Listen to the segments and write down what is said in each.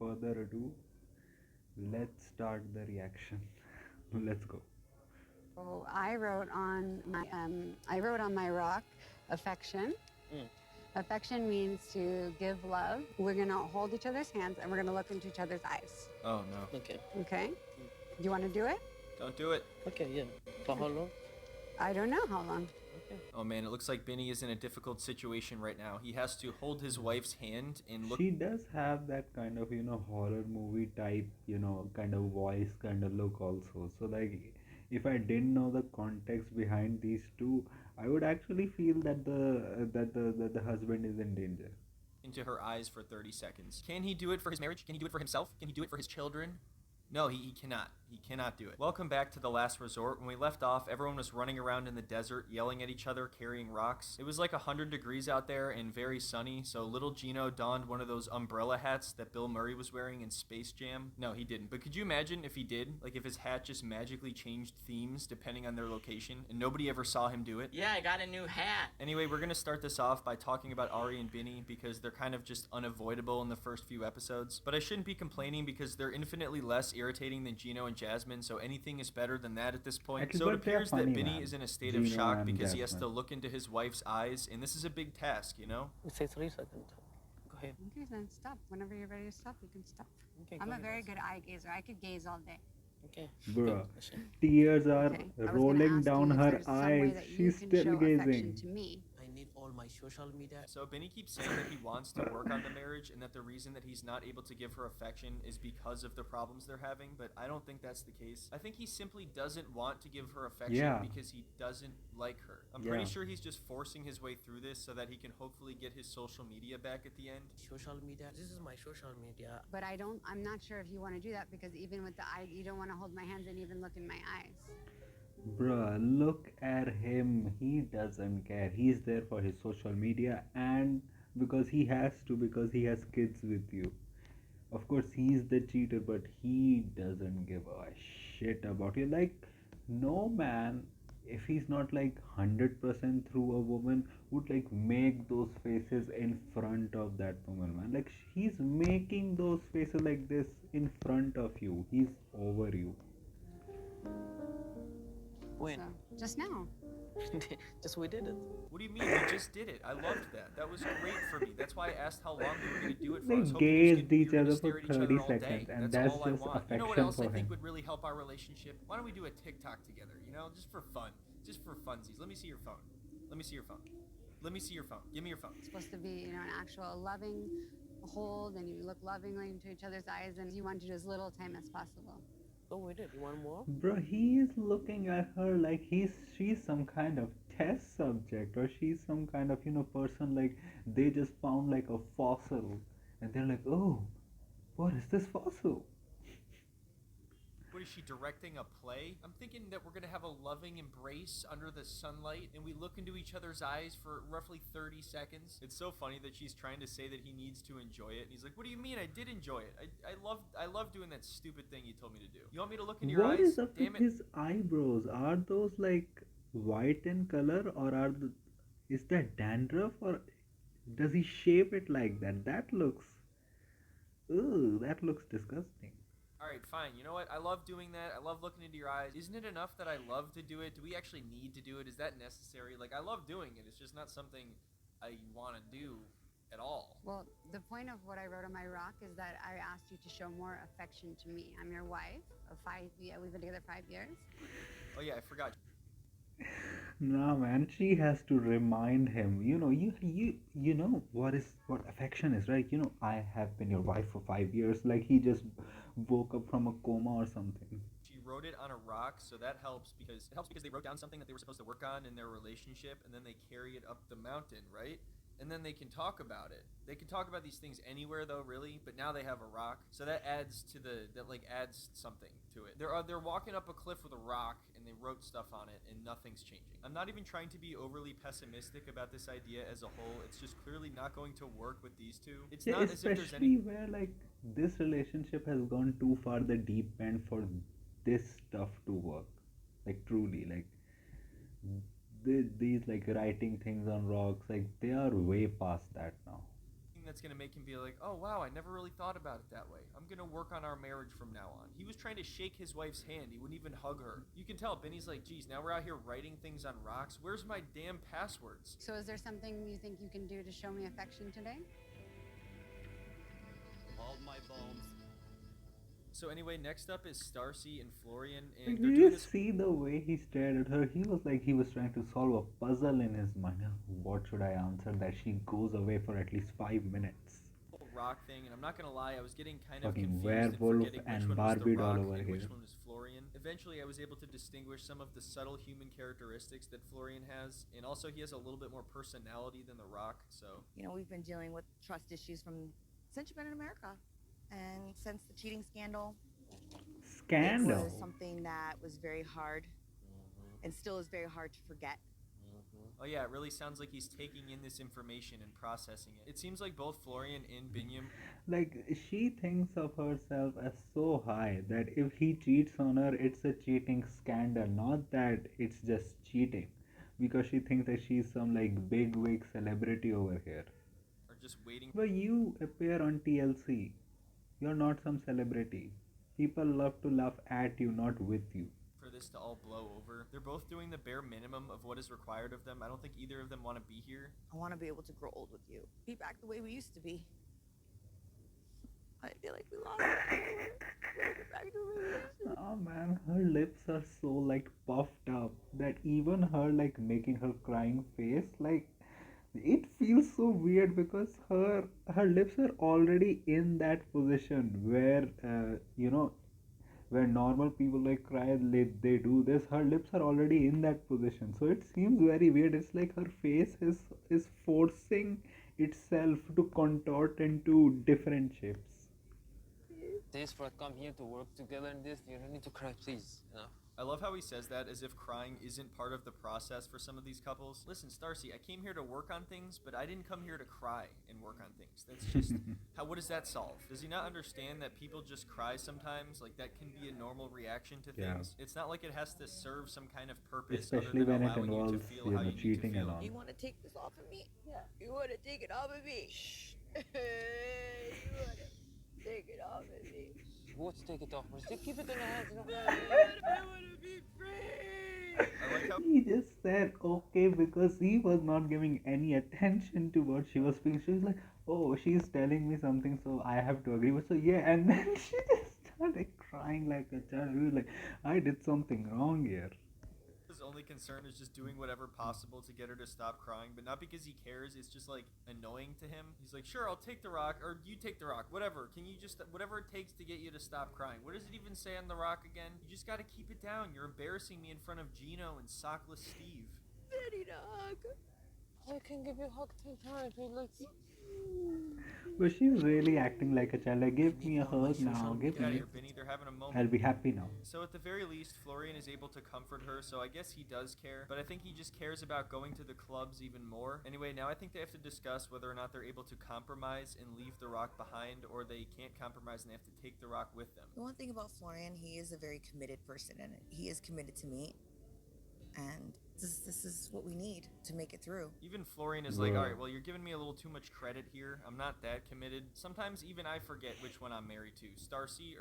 further ado, let's start the reaction. Let's go. So I wrote on my rock affection. Mm. Affection means to give love. We're gonna hold each other's hands and we're gonna look into each other's eyes. Oh no. Okay. Okay? Do you want to do it? Don't do it. Okay, yeah. For how long? I don't know how long. Okay. Oh man, it looks like Benny is in a difficult situation right now. He has to hold his wife's hand and look. She does have that kind of, horror movie type, kind of voice, kind of look also. So, like, if I didn't know the context behind these two, I would actually feel that the husband is in danger. Into her eyes for 30 seconds. Can he do it for his marriage? Can he do it for himself? Can he do it for his children? No, he cannot. He cannot do it. Welcome back to The Last Resort. When we left off, everyone was running around in the desert, yelling at each other, carrying rocks. It was like 100 degrees out there and very sunny, so little Gino donned one of those umbrella hats that Bill Murray was wearing in Space Jam. No, he didn't. But could you imagine if he did? Like if his hat just magically changed themes depending on their location, and nobody ever saw him do it? Yeah, I got a new hat. Anyway, we're gonna start this off by talking about Ari and Binny because they're kind of just unavoidable in the first few episodes. But I shouldn't be complaining because they're infinitely less irritating than Gino and Jasmine, so anything is better than that at this point. So it But they're appears that funny, Binny man. is in a state of Gino shock and because he has to Jasmine. look into his wife's eyes, and this is a big task, you know? It says 3 seconds. Go ahead. Okay, then stop. Whenever you're ready to stop, you can stop. Okay. I'm go a ahead. very good eye gazer. I could gaze all day. Okay. Bruh, Listen. tears are Okay. I was gonna rolling ask down you if her there's some way eyes. that you She's can still show affection gazing. to me. I need all my social media. So Benny keeps saying that he wants to work on the marriage and that the reason that he's not able to give her affection is because of the problems they're having, but I don't think that's the case. I think he simply doesn't want to give her affection Yeah. because he doesn't like her. I'm pretty Yeah. sure he's just forcing his way through this so that he can hopefully get his social media back at the end. Social media. This is my social media. But I'm not sure if you want to do that because even with the eye, you don't want to hold my hands and even look in my eyes. Bruh, look at him. He doesn't care. He's there for his social media and because he has to, because he has kids with you. Of course, he's the cheater, but he doesn't give a shit about you. Like, no man, if he's not like 100% through a woman, would like make those faces in front of that woman, man. Like, he's making those faces like this in front of you. He's over you. When? So, just now. Just we did it. What do you mean? We just did it. I loved that. That was great for me. That's why I asked how long we were going to do it for. I They was hoping you gazed were each gonna other stare for at each other 30 all day. seconds, and That's that's all I just want. You know what affection else I for think him. would really help our relationship? Why don't we do a TikTok together? You know, just for fun, just for funsies. Let me see your phone. Let me see your phone. Let me see your phone. Give me your phone. It's supposed to be, an actual loving hold, and you look lovingly into each other's eyes, and you want to do as little time as possible. Oh, we did. You want more? Bro, he is looking at her like she's some kind of test subject, or she's some kind of person like they just found like a fossil, and they're like, oh, what is this fossil? What is she directing a play? I'm thinking that we're gonna have a loving embrace under the sunlight, and we look into each other's eyes for roughly 30 seconds. It's so funny that she's trying to say that he needs to enjoy it, and he's like, "What do you mean? I did enjoy it. I love doing that stupid thing you told me to do. You want me to look into your What eyes? is up Damn with it!" his eyebrows? Are those like white in color, or is that dandruff, or does he shape it like that? That looks disgusting. All right, fine. You know what? I love doing that. I love looking into your eyes. Isn't it enough that I love to do it? Do we actually need to do it? Is that necessary? Like, I love doing it. It's just not something I want to do at all. Well, the point of what I wrote on my rock is that I asked you to show more affection to me. I'm your wife of 5 years. We've been together 5 years. Oh yeah, I forgot. Nah, man, she has to remind him. You know what affection is, right? I have been your wife for 5 years. Like he just woke up from a coma or something. She wrote it on a rock, so that helps because they wrote down something that they were supposed to work on in their relationship, and then they carry it up the mountain, right? And then they can talk about it. They can talk about these things anywhere, though, really. But now they have a rock, so that adds to adds something to it. They're walking up a cliff with a rock, and they wrote stuff on it, and nothing's changing. I'm not even trying to be overly pessimistic about this idea as a whole. It's just clearly not going to work with these two. It's Yeah, not as if there's especially any. where like this relationship has gone too far the deep end for this stuff to work. Like truly, like these like writing things on rocks, like they are way past that now. that's gonna make him be like, oh wow, I never really thought about it that way. I'm gonna work on our marriage from now on. He was trying to shake his wife's hand. He wouldn't even hug her. You can tell Benny's like, geez, now we're out here writing things on rocks. Where's my damn passwords? So is there something you think you can do to show me affection today? Hold my bones. So anyway, next up is Starcy and Florian, Like, and did they're you doing this. see the way he stared at her? He was like he was trying to solve a puzzle in his mind. What should I answer that she goes away for at least 5 minutes? Whole rock thing, and I'm not gonna lie, I was getting kind of Fucking confused and werewolf forgetting which and one was Barbie the doll rock over and which here. one was Florian. Eventually, I was able to distinguish some of the subtle human characteristics that Florian has, and also he has a little bit more personality than the rock. So You know, we've been dealing with trust issues since you've been in America. And since the cheating scandal, it Scandal. was something that was very hard and still is very hard to forget. oh yeah, it really sounds like he's taking in this information and processing it. It seems like both Florian and Binyam. Like she thinks of herself as so high that if he cheats on her, it's a cheating scandal, not that it's just cheating. Because she thinks that she's some like big wig celebrity over here. Are just waiting But you appear on TLC. You're not some celebrity. People love to laugh at you, not with you. for this to all blow over. They're both doing the bare minimum of what is required of them. I don't think either of them want to be here. I want to be able to grow old with you. Be back the way we used to be. I feel like we lost it. Get back to the way we used to be. Oh man, her lips are so like puffed up that even her like making her crying face, like it feels so weird because her lips are already in that position where where normal people like cry, they do this. Her lips are already in that position, so it seems very weird. It's like her face is forcing itself to contort into different shapes. This for come here to work together in this. You don't need to cry, please. You know? I love how he says that as if crying isn't part of the process for some of these couples. Listen, Starcy, I came here to work on things, but I didn't come here to cry and work on things. That's just what does that solve? Does he not understand that people just cry sometimes? Like that can be a normal reaction to Yeah. things. It's not like it has to serve some kind of purpose Especially other when than it allowing you to involves, feel you how know, you need to cheating and feel. all. You want to take this off of me? Yeah. You want to take it off of me? Shh. You want to take it off of me? What to take it off? Just keep it in the hands. You know? I want to be free. I like how He just said okay because he was not giving any attention to what she was speaking. She was like, oh, she's telling me something, so I have to agree with. So yeah, and then she just started crying like a child. She was like, I did something wrong here. his only concern is just doing whatever possible to get her to stop crying, but not because he cares. It's just like annoying to him. He's like, sure, I'll take the rock, or you take the rock, whatever. Can you just, whatever it takes to get you to stop crying. What does it even say on the rock again? You just gotta keep it down. You're embarrassing me in front of Gino and sockless Steve. I need a hug. I can give you a hug 10 times. But let's... But she's really acting like a child. Like, give me a hug now. social- Give Get out of me. here, Benny. They're having a moment. I'll be happy now. So at the very least, Florian is able to comfort her, so I guess he does care. But I think he just cares about going to the clubs even more. Anyway, now I think they have to discuss whether or not they're able to compromise and leave the rock behind, or they can't compromise and they have to take the rock with them. The one thing about Florian, he is a very committed person, and he is committed to me. And this is what we need to make it through. Even Florian is like, Bro. alright, well, you're giving me a little too much credit here. I'm not that committed. Sometimes even I forget which one I'm married to. Starcy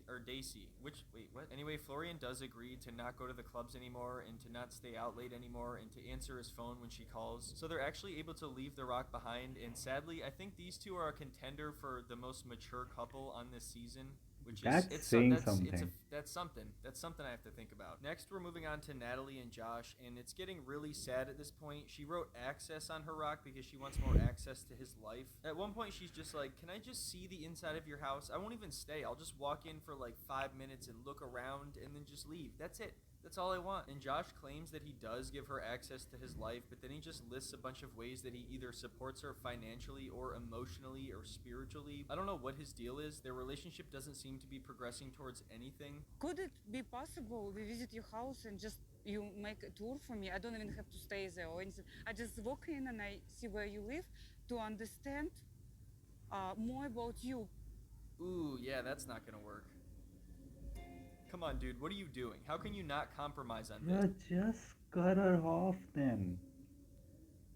or Daisy. Wait, what? Anyway, Florian does agree to not go to the clubs anymore and to not stay out late anymore and to answer his phone when she calls. So they're actually able to leave the rock behind, and sadly, I think these two are a contender for the most mature couple on this season. Which That's is saying that's something. that's something. That's something I have to think about. Next, we're moving on to Natalie and Josh, and it's getting really sad at this point. She wrote access on her rock because she wants more access to his life. At one point, she's just like, can I just see the inside of your house? I won't even stay. I'll just walk in for like 5 minutes and look around and then just leave. That's it. That's all I want. And Josh claims that he does give her access to his life, but then he just lists a bunch of ways that he either supports her financially or emotionally or spiritually. I don't know what his deal is. Their relationship doesn't seem to be progressing towards anything. Could it be possible we visit your house and just you make a tour for me? I don't even have to stay there or anything. I just walk in and I see where you live to understand more about you. Ooh, yeah, that's not gonna work. Come on, dude, what are you doing? How can you not compromise on this? Yeah, just cut her off then.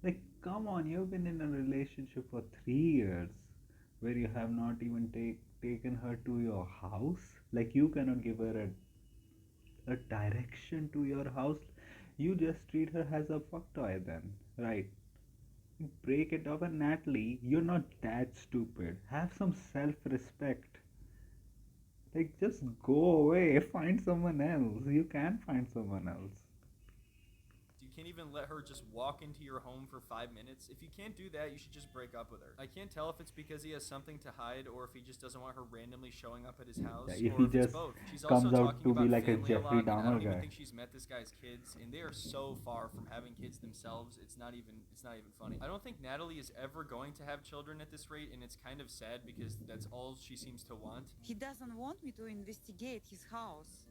Like, come on, you've been in a relationship for 3 years where you have not even taken her to your house. Like, you cannot give her a direction to your house. You just treat her as a fuck toy then, right? Break it off. And Natalie, you're not that stupid. Have some self respect. Like, just go away. Find someone else. You can find someone else. You can't even let her just walk into your home for 5 minutes. If you can't do that, you should just break up with her. I can't tell if it's because he has something to hide or if he just doesn't want her randomly showing up at his house, Yeah, if or he if it's just both. She's comes also out talking to be about like a family a Jeffrey lot, and I Dahmer don't even guy. think she's met this guy's kids, and they are so far from having kids themselves. It's not even funny. I don't think Natalie is ever going to have children at this rate, and it's kind of sad because that's all she seems to want. He doesn't want me to investigate his house.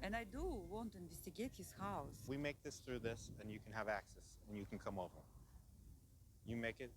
And I do want to investigate his house. We make this through this, and you can have access, and you can come over. You make it.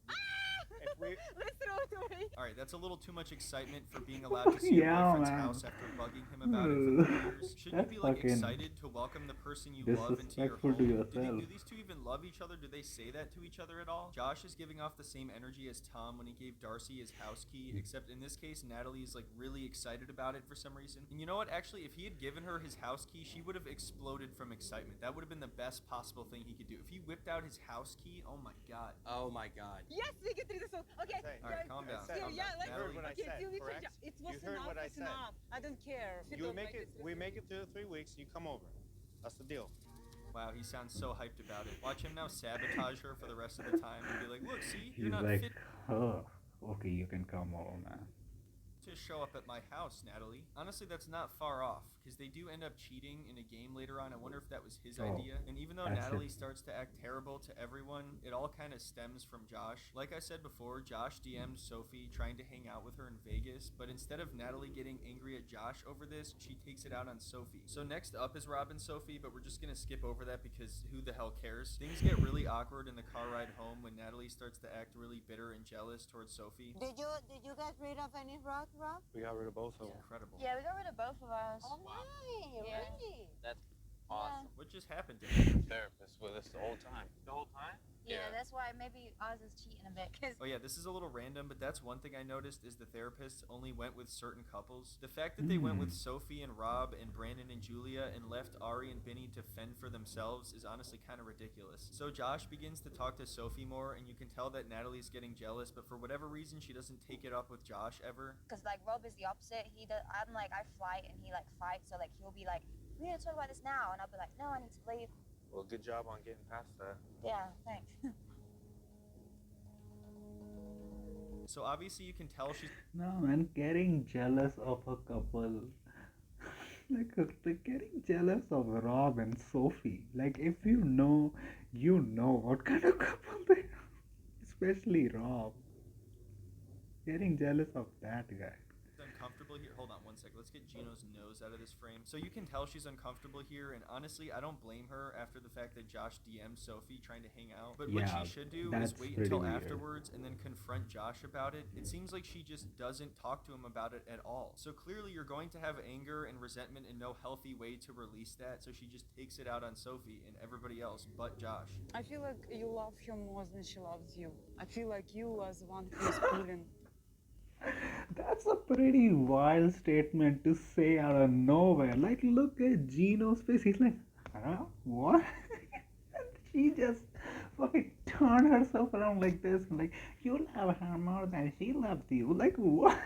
If we, Let's throw it away. All right, that's a little too much excitement for being allowed to see Yeah, your boyfriend's man. house after bugging him about it for 3 years. Shouldn't That's you be like fucking excited to welcome the person you love into your disrespectful home? to Do yourself. these two even love each other? Do they say that to each other at all? Josh is giving off the same energy as Tom when he gave Darcy his house key, except in this case, Natalie is like really excited about it for some reason. And you know what? Actually, if he had given her his house key, she would have exploded from excitement. That would have been the best possible thing he could do. If he whipped out his house key, oh my god. Oh my god. Yes, we can do this one. Okay. Say. All right, calm down. I said- calm yeah, down. let's- you heard Natalie, what I Okay, said, till we correct? finish. It You was heard enough. what I It's said. enough. I don't care. If You don't make like it. We make it through the 3 weeks. You come over. That's the deal. Wow, he sounds so hyped about it. Watch him now sabotage her for the rest of the time and be like, look, see, you're He's not like, fit oh, okay, you can come over, man. to show up at my house, Natalie. Honestly, that's not far off, because they do end up cheating in a game later on. I wonder if that was his Oh, idea. And even though that's Natalie it. starts to act terrible to everyone, it all kind of stems from Josh. Like I said before, Josh DM'd Sophie trying to hang out with her in Vegas, but instead of Natalie getting angry at Josh over this, she takes it out on Sophie. So next up is Rob and Sophie, but we're just gonna skip over that because who the hell cares? Things get really awkward in the car ride home when Natalie starts to act really bitter and jealous towards Sophie. Did you get rid of any rock, Rob? We got rid of both of them. Incredible. Yeah, we got rid of both of ours. Oh, my, Yeah. really? That's awesome. What just happened to him? Therapist with us the whole time. The whole time? Yeah, that's why maybe Oz is cheating a bit. Cause Oh yeah, this is a little random, but that's one thing I noticed is the therapists only went with certain couples. The fact that they went with Sophie and Rob and Brandon and Julia and left Ari and Benny to fend for themselves is honestly kind of ridiculous. So Josh begins to talk to Sophie more, and you can tell that Natalie's getting jealous, but for whatever reason, she doesn't take it up with Josh ever. Cause like Rob is the opposite. He does. I'm like I fight and he like fights. So like he'll be like, we need to talk about this now, and I'll be like, no, I need to leave. Well, good job on getting past that. Yeah, thanks. So obviously you can tell she's No, man, getting jealous of a couple. like getting jealous of Rob and Sophie. Like, if you know what kind of couple they are. Especially Rob. Getting jealous of that guy. uncomfortable here. Hold on one second. Let's get Gino's nose out of this frame. So you can tell she's uncomfortable here, and honestly, I don't blame her after the fact that Josh DM'd Sophie trying to hang out. But what Yeah, she should do that's is wait pretty until weird. afterwards and then confront Josh about it. It seems like she just doesn't talk to him about it at all. So clearly you're going to have anger and resentment and no healthy way to release that, so she just takes it out on Sophie and everybody else but Josh. I feel like you love her more than she loves you. I feel like you are the one who is pulling. That's a pretty wild statement to say out of nowhere. Like, look at Gino's face. He's like, huh? What? And she just fucking turned herself around like this. Like, you love her more than she loves you. Like, what?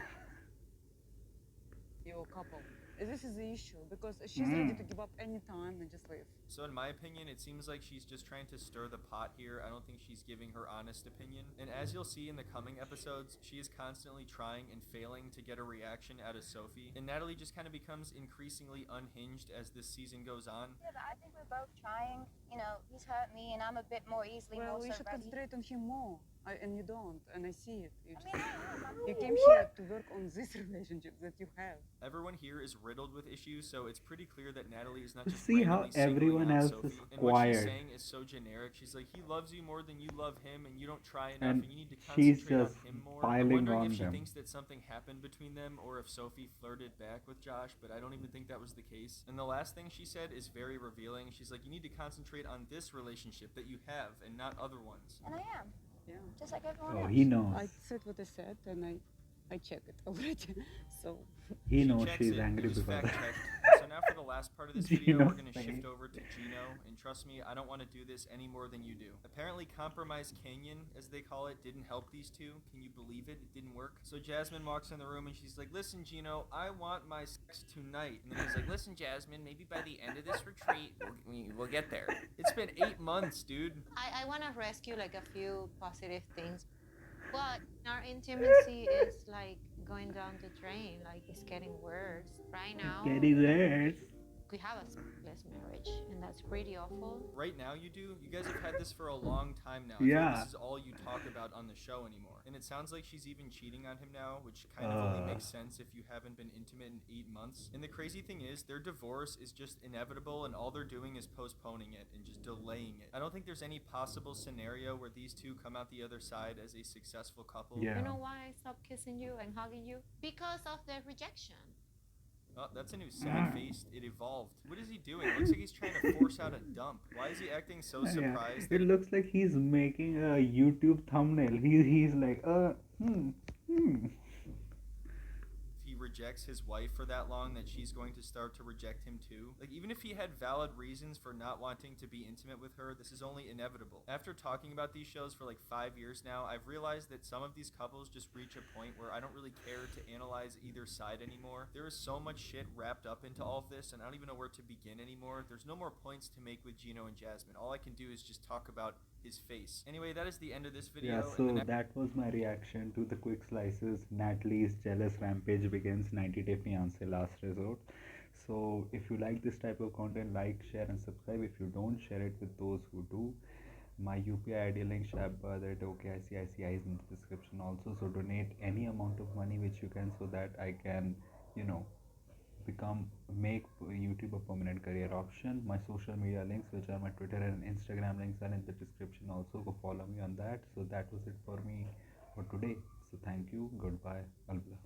Your couple. This is the issue because she's ready to give up any time and just leave. So in my opinion, it seems like she's just trying to stir the pot here. I don't think she's giving her honest opinion. And as you'll see in the coming episodes, she is constantly trying and failing to get a reaction out of Sophie. And Natalie just kind of becomes increasingly unhinged as this season goes on. Yeah, but I think we're both trying. You know, he's hurt me and I'm a bit more easily Well, more we so should ready. concentrate on him more. And you don't, and I see it. You, I just, mean, I am. I'm you here. came here to work on this relationship that you have. Everyone here is riddled with issues, so it's pretty clear that Natalie is not just See how randomly singling everyone out else Sophie. is And what she's quiet saying is so generic. She's like, he loves you more than you love him, and you don't try enough, and and you need to she's concentrate on just him more. I'm piling wondering on if she them. thinks that something happened between them, or if Sophie flirted back with Josh, but I don't even think that was the case. And the last thing she said is very revealing. She's like, you need to concentrate on this relationship that you have, and not other ones. And I am. Yeah. Just like everyone Oh, else. he knows. I said what I said, and I checked it already. So He She knows checks she's it. angry It was because fact checked. So now for the last part of this video, Gino's we're going to saying. shift over to Gino. And trust me, I don't want to do this any more than you do. Apparently, Compromise Canyon, as they call it, didn't help these two. Can you believe it? It didn't work. So Jasmine walks in the room and she's like, listen, Gino, I want my sex tonight. And then he's like, listen, Jasmine, maybe by the end of this retreat, we'll get there. It's been 8 months, dude. I want to rescue like a few positive things, but our intimacy is like going down the drain. Like it's getting worse right now. Getting worse. We have a sexless marriage, and that's pretty awful. Right now you do. You guys have had this for a long time now. I feel like Yeah. this is all you talk about on the show anymore. And it sounds like she's even cheating on him now, which kind of only makes sense if you haven't been intimate in 8 months. And the crazy thing is, their divorce is just inevitable, and all they're doing is postponing it and just delaying it. I don't think there's any possible scenario where these two come out the other side as a successful couple. Yeah. You know why I stopped kissing you and hugging you? Because of the rejection. Oh, that's a new sad face. It evolved. What is he doing? Looks like he's trying to force out a dump. Why is he acting so Yeah. surprised? It looks like he's making a YouTube thumbnail. He's like, If he rejects his wife for that long, that she's going to start to reject him too. Like, even if he had valid reasons for not wanting to be intimate with her, this is only inevitable. After talking about these shows for like 5 years now, I've realized that some of these couples just reach a point where I don't really care to analyze either side anymore. There is so much shit wrapped up into all of this, and I don't even know where to begin anymore. There's no more points to make with Gino and Jasmine. All I can do is just talk about his face. Anyway, that is the end of this video. yeah. and the So next that was my reaction to the quick slices. Natalie's jealous rampage begins. 90-day fiance last resort. So if you like this type of content, like, share, and subscribe. If you don't, share it with those who do. My UPI ID link ShabBadat.OKICICI is in the description also. So donate any amount of money which you can, so that I can, make YouTube a permanent career option. My social media links, which are my Twitter and Instagram links, are in the description also. Go follow me on that. So that was it for me for today. So thank you. Goodbye. Allah.